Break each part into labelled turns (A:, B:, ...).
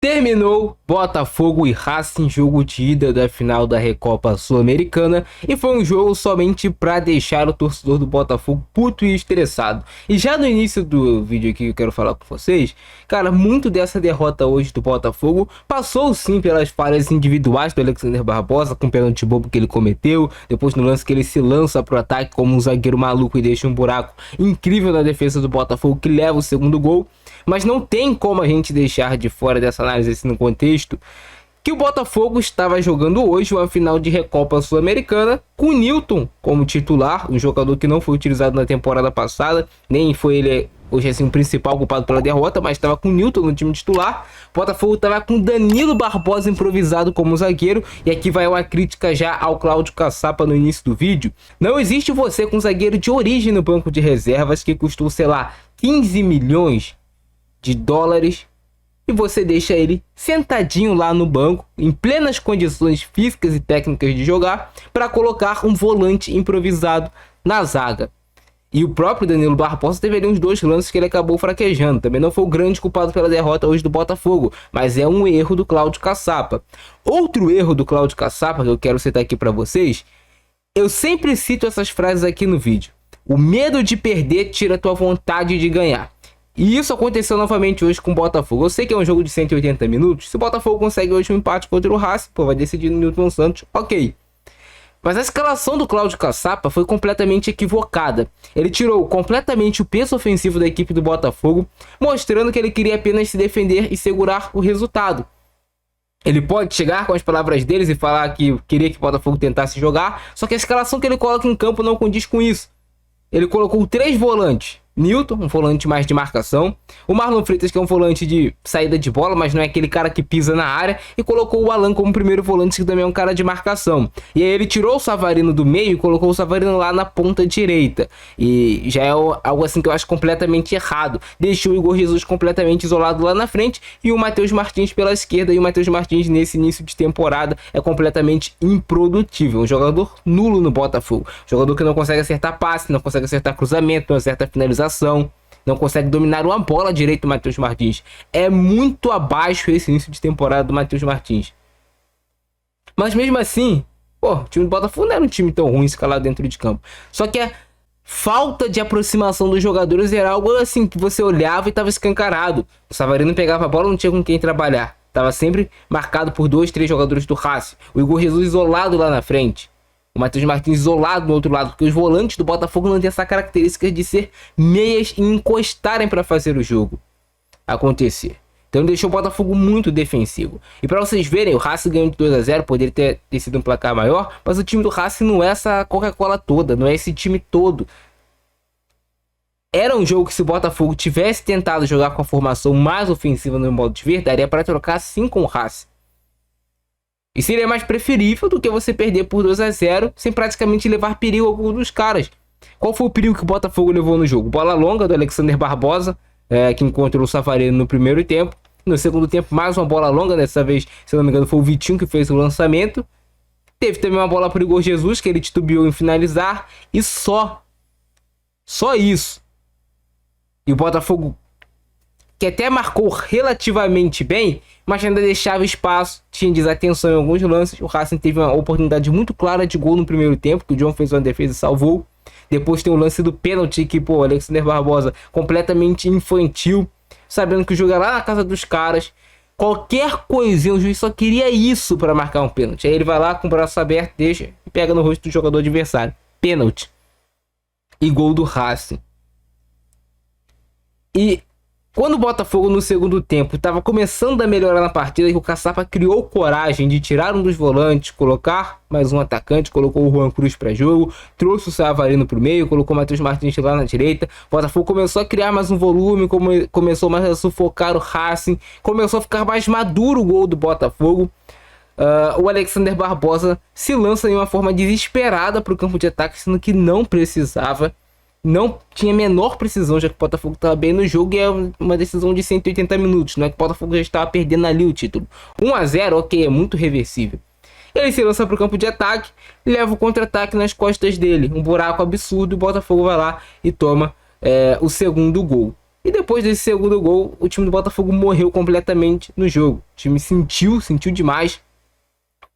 A: Terminou Botafogo e Racing, jogo de ida da final da Recopa Sul-Americana, e foi um jogo somente para deixar o torcedor do Botafogo puto e estressado. E já no início do vídeo aqui que eu quero falar com vocês, cara, muito dessa derrota hoje do Botafogo passou sim pelas falhas individuais do Alexander Barbosa, com o pênalti bobo que ele cometeu, depois no lance que ele se lança pro ataque como um zagueiro maluco e deixa um buraco incrível na defesa do Botafogo que leva o segundo gol. Mas não tem como a gente deixar de fora dessa análise assim, no contexto que o Botafogo estava jogando hoje uma final de Recopa Sul-Americana com o Nilton como titular, um jogador que não foi utilizado na temporada passada, nem foi ele hoje assim o principal culpado pela derrota, mas estava com o Nilton no time titular. O Botafogo estava com Danilo Barbosa improvisado como zagueiro, e aqui vai uma crítica já ao Cláudio Caçapa no início do vídeo. Não existe você com zagueiro de origem no banco de reservas que custou, sei lá, 15 milhões de dólares, e você deixa ele sentadinho lá no banco, em plenas condições físicas e técnicas de jogar, para colocar um volante improvisado na zaga. E o próprio Danilo Barbosa teve ali uns dois lances que ele acabou fraquejando. Também não foi o grande culpado pela derrota hoje do Botafogo, mas é um erro do Cláudio Caçapa. Outro erro do Cláudio Caçapa que eu quero citar aqui para vocês, eu sempre cito essas frases aqui no vídeo: o medo de perder tira a tua vontade de ganhar. E isso aconteceu novamente hoje com o Botafogo. Eu sei que é um jogo de 180 minutos. Se o Botafogo consegue hoje um empate contra o Racing, pô, vai decidir no Nilton Santos, ok. Mas a escalação do Cláudio Caçapa foi completamente equivocada. Ele tirou completamente o peso ofensivo da equipe do Botafogo, mostrando que ele queria apenas se defender e segurar o resultado. Ele pode chegar com as palavras deles e falar que queria que o Botafogo tentasse jogar, só que a escalação que ele coloca em campo não condiz com isso. Ele colocou 3 volantes. Nilton, um volante mais de marcação. O Marlon Freitas, que é um volante de saída de bola, mas não é aquele cara que pisa na área. E colocou o Alan como primeiro volante, que também é um cara de marcação. E aí ele tirou o Savarino do meio e colocou o Savarino lá na ponta direita. E já é algo assim que eu acho completamente errado. Deixou o Igor Jesus completamente isolado lá na frente e o Matheus Martins pela esquerda. E o Matheus Martins, nesse início de temporada, é completamente improdutível. Um jogador nulo no Botafogo. Jogador que não consegue acertar passe, não consegue acertar cruzamento, não acerta finalização, não consegue dominar uma bola direito do Matheus Martins. É muito abaixo esse início de temporada do Matheus Martins. Mas mesmo assim, pô, o time do Botafogo não era um time tão ruim escalado dentro de campo. Só que a falta de aproximação dos jogadores era algo assim que você olhava e estava escancarado. O Savarino pegava a bola, não tinha com quem trabalhar. Estava sempre marcado por 2, 3 jogadores do Racing. O Igor Jesus isolado lá na frente. O Matheus Martins isolado no outro lado, porque os volantes do Botafogo não têm essa característica de ser meias e encostarem para fazer o jogo acontecer. Então deixou o Botafogo muito defensivo. E para vocês verem, o Racing ganhou de 2-0, poderia ter sido um placar maior, mas o time do Racing não é essa Coca-Cola toda, não é esse time todo. Era um jogo que, se o Botafogo tivesse tentado jogar com a formação mais ofensiva no modo de ver, daria para trocar sim com o Racing. E seria mais preferível do que você perder por 2-0 sem praticamente levar perigo a algum dos caras. Qual foi o perigo que o Botafogo levou no jogo? Bola longa do Alexander Barbosa, que encontrou o Savarino no primeiro tempo. No segundo tempo, mais uma bola longa. Dessa vez, se não me engano, foi o Vitinho que fez o lançamento. Teve também uma bola para o Igor Jesus, que ele titubeou em finalizar. E só isso. E o Botafogo, que até marcou relativamente bem, mas ainda deixava espaço, tinha desatenção em alguns lances. O Racing teve uma oportunidade muito clara de gol no primeiro tempo, que o John fez uma defesa e salvou. Depois tem o lance do pênalti, que, pô, Alexander Barbosa completamente infantil, sabendo que o jogo é lá na casa dos caras. Qualquer coisinha, o juiz só queria isso para marcar um pênalti. Aí ele vai lá com o braço aberto, deixa e pega no rosto do jogador adversário. Pênalti. E gol do Racing. E quando o Botafogo no segundo tempo estava começando a melhorar na partida, que o Caçapa criou coragem de tirar um dos volantes, colocar mais um atacante, colocou o Juan Cruz para jogo, trouxe o Savarino para o meio, colocou o Matheus Martins lá na direita. O Botafogo começou a criar mais um volume, começou mais a sufocar o Racing, começou a ficar mais maduro o gol do Botafogo. O Alexander Barbosa se lança em uma forma desesperada para o campo de ataque, sendo que não precisava. Não tinha a menor precisão, já que o Botafogo estava bem no jogo, e é uma decisão de 180 minutos. Não é que o Botafogo já estava perdendo ali o título. 1-0, ok, é muito reversível. Ele se lança para o campo de ataque, leva o contra-ataque nas costas dele. Um buraco absurdo, o Botafogo vai lá e toma o segundo gol. E depois desse segundo gol, o time do Botafogo morreu completamente no jogo. O time sentiu demais.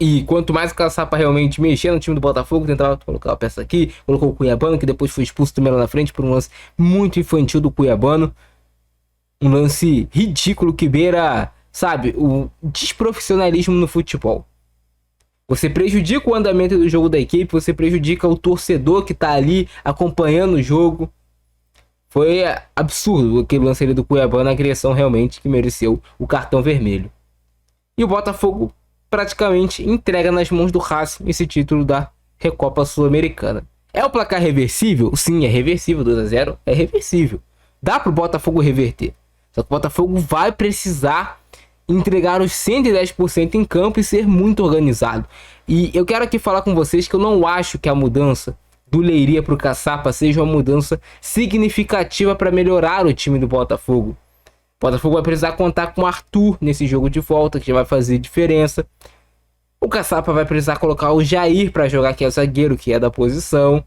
A: E quanto mais o Caçapa realmente mexia no time do Botafogo, tentava colocar a peça aqui, colocou o Cuiabano, que depois foi expulso também lá na frente por um lance muito infantil do Cuiabano. Um lance ridículo que beira, sabe, o desprofissionalismo no futebol. Você prejudica o andamento do jogo da equipe, você prejudica o torcedor que tá ali acompanhando o jogo. Foi absurdo aquele lance ali do Cuiabano, a agressão realmente que mereceu o cartão vermelho. E o Botafogo praticamente entrega nas mãos do Racing esse título da Recopa Sul-Americana. É o placar reversível? Sim, é reversível. 2-0 é reversível. Dá pro Botafogo reverter. Só que o Botafogo vai precisar entregar os 110% em campo e ser muito organizado. E eu quero aqui falar com vocês que eu não acho que a mudança do Leiria para o Caçapa seja uma mudança significativa para melhorar o time do Botafogo. O Botafogo vai precisar contar com o Arthur nesse jogo de volta, que já vai fazer diferença. O Caçapa vai precisar colocar o Jair para jogar, que é o zagueiro, que é da posição.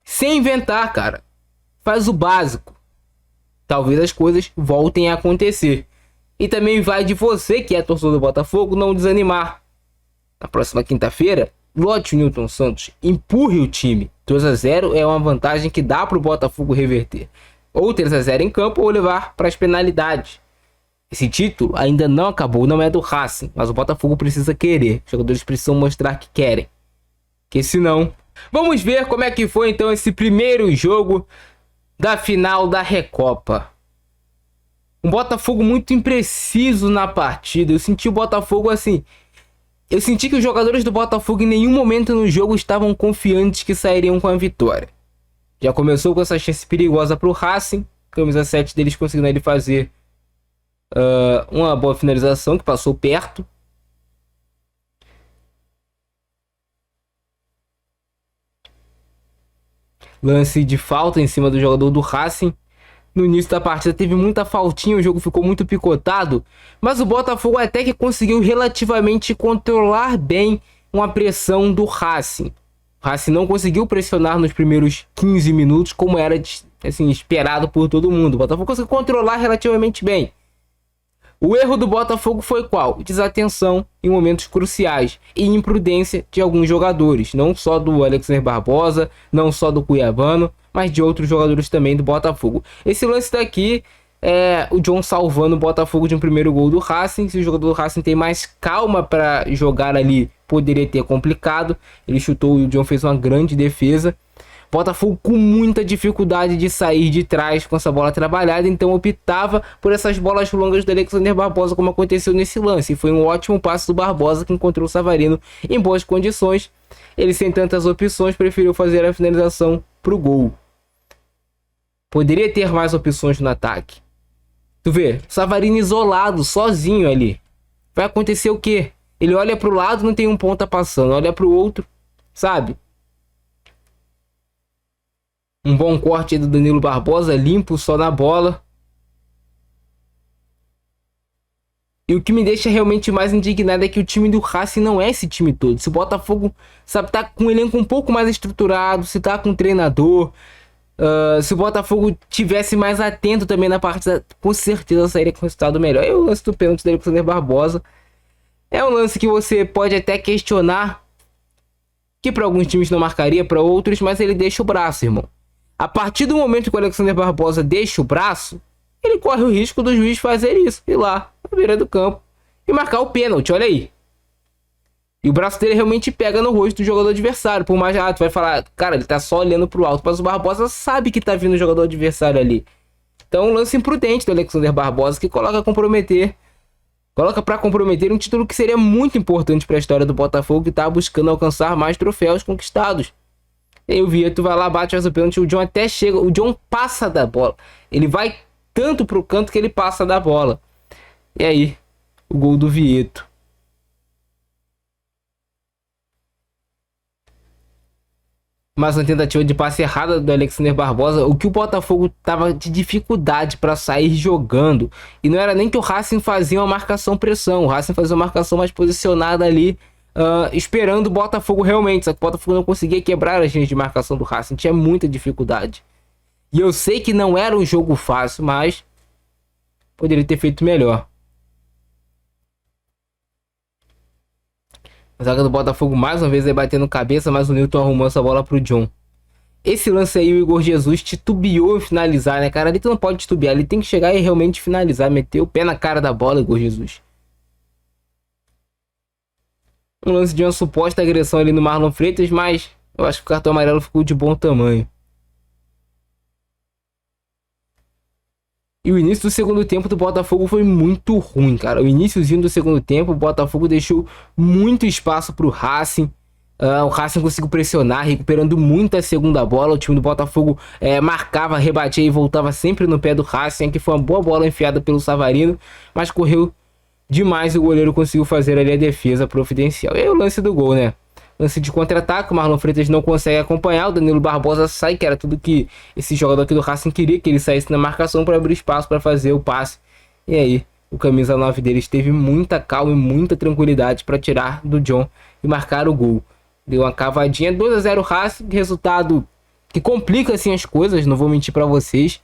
A: Sem inventar, cara. Faz o básico. Talvez as coisas voltem a acontecer. E também vai de você, que é torcedor do Botafogo, não desanimar. Na próxima quinta-feira, lote o Newton Santos. Empurre o time. 2-0 é uma vantagem que dá para o Botafogo reverter. Ou 3-0 em campo ou levar para as penalidades. Esse título ainda não acabou, não é do Racing, mas o Botafogo precisa querer. Os jogadores precisam mostrar que querem. Que senão... Vamos ver como é que foi então esse primeiro jogo da final da Recopa. Um Botafogo muito impreciso na partida. Eu senti o Botafogo assim... Eu senti que os jogadores do Botafogo em nenhum momento no jogo estavam confiantes que sairiam com a vitória. Já começou com essa chance perigosa para o Racing. Camisa 7 deles conseguindo ele fazer uma boa finalização que passou perto. Lance de falta em cima do jogador do Racing. No início da partida teve muita faltinha, o jogo ficou muito picotado. Mas o Botafogo até que conseguiu relativamente controlar bem uma pressão do Racing. O Racing não conseguiu pressionar nos primeiros 15 minutos como era assim, esperado por todo mundo. O Botafogo conseguiu controlar relativamente bem. O erro do Botafogo foi qual? Desatenção em momentos cruciais e imprudência de alguns jogadores. Não só do Alexander Barbosa, não só do Cuiabano, mas de outros jogadores também do Botafogo. Esse lance daqui é o John salvando o Botafogo de um primeiro gol do Racing. Se o jogador do Racing tem mais calma para jogar ali, poderia ter complicado. Ele chutou e o John fez uma grande defesa. Botafogo com muita dificuldade de sair de trás com essa bola trabalhada, então optava por essas bolas longas do Alexander Barbosa, como aconteceu nesse lance. Foi um ótimo passe do Barbosa, que encontrou o Savarino em boas condições. Ele, sem tantas opções, preferiu fazer a finalização para o gol. Poderia ter mais opções no ataque. Tu vê, Savarino isolado, sozinho ali. Vai acontecer o quê? Ele olha para o lado, não tem um ponta passando. Olha para o outro, sabe? Um bom corte do Danilo Barbosa, limpo só na bola. E o que me deixa realmente mais indignado é que o time do Racing não é esse time todo. Se o Botafogo, sabe, tá com um elenco um pouco mais estruturado, se tá com um treinador, se o Botafogo tivesse mais atento também na partida, com certeza sairia com um resultado melhor. E o lance do pênalti do Alexander Barbosa é um lance que você pode até questionar, que para alguns times não marcaria, para outros, mas ele deixa o braço, irmão. A partir do momento que o Alexander Barbosa deixa o braço, ele corre o risco do juiz fazer isso, ir lá na beira do campo e marcar o pênalti, olha aí. E o braço dele realmente pega no rosto do jogador adversário. Por mais tu vai falar, cara, ele tá só olhando pro alto, mas o Barbosa sabe que tá vindo o jogador adversário ali. Então um lance imprudente do Alexander Barbosa que coloca pra comprometer um título que seria muito importante para a história do Botafogo, que tá buscando alcançar mais troféus conquistados. E aí o Vieto vai lá, bate, faz o pênalti, o John até chega, o John passa da bola. Ele vai tanto pro canto que ele passa da bola. E aí, o gol do Vieto. Mais uma tentativa de passe errada do Alexander Barbosa. O que o Botafogo tava de dificuldade para sair jogando. E não era nem que o Racing fazia uma marcação-pressão. O Racing fazia uma marcação mais posicionada ali, esperando o Botafogo realmente. Só que o Botafogo não conseguia quebrar as linhas de marcação do Racing. Tinha muita dificuldade. E eu sei que não era um jogo fácil, mas poderia ter feito melhor. A zaga do Botafogo mais uma vez aí batendo cabeça, mas o Newton arrumou essa bola pro John. Esse lance aí, o Igor Jesus titubeou em finalizar, né, cara? Ele não pode titubear, ele tem que chegar e realmente finalizar, meter o pé na cara da bola, Igor Jesus. Um lance de uma suposta agressão ali no Marlon Freitas, mas eu acho que o cartão amarelo ficou de bom tamanho. E o início do segundo tempo do Botafogo foi muito ruim, cara. O iniciozinho do segundo tempo, o Botafogo deixou muito espaço pro Racing. O Racing conseguiu pressionar, recuperando muito a segunda bola. O time do Botafogo marcava, rebatia e voltava sempre no pé do Racing, que foi uma boa bola enfiada pelo Savarino, mas correu demais e o goleiro conseguiu fazer ali a defesa providencial. E aí o lance do gol, né? Lance de contra-ataque, o Marlon Freitas não consegue acompanhar, o Danilo Barbosa sai, que era tudo que esse jogador aqui do Racing queria, que ele saísse na marcação para abrir espaço para fazer o passe. E aí, o camisa 9 deles teve muita calma e muita tranquilidade para tirar do John e marcar o gol. Deu uma cavadinha, 2-0 Racing, resultado que complica assim as coisas, não vou mentir para vocês.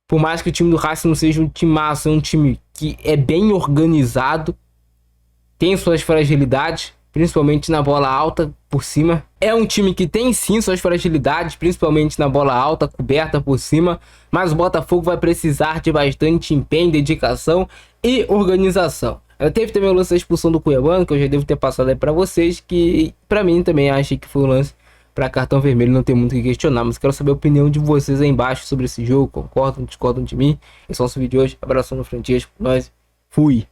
A: Por mais que o time do Racing não seja um timaço, é um time que é bem organizado, tem suas fragilidades, principalmente na bola alta por cima. É um time que tem sim suas fragilidades, principalmente na bola alta, coberta por cima, mas o Botafogo vai precisar de bastante empenho, dedicação e organização. Teve também o lance da expulsão do Cuiabano, que eu já devo ter passado aí pra vocês, que pra mim também achei que foi um lance para cartão vermelho, não tem muito o que questionar, mas quero saber a opinião de vocês aí embaixo sobre esse jogo, concordam, discordam de mim? Esse é o nosso vídeo de hoje, abração no Frantisco, nós, fui!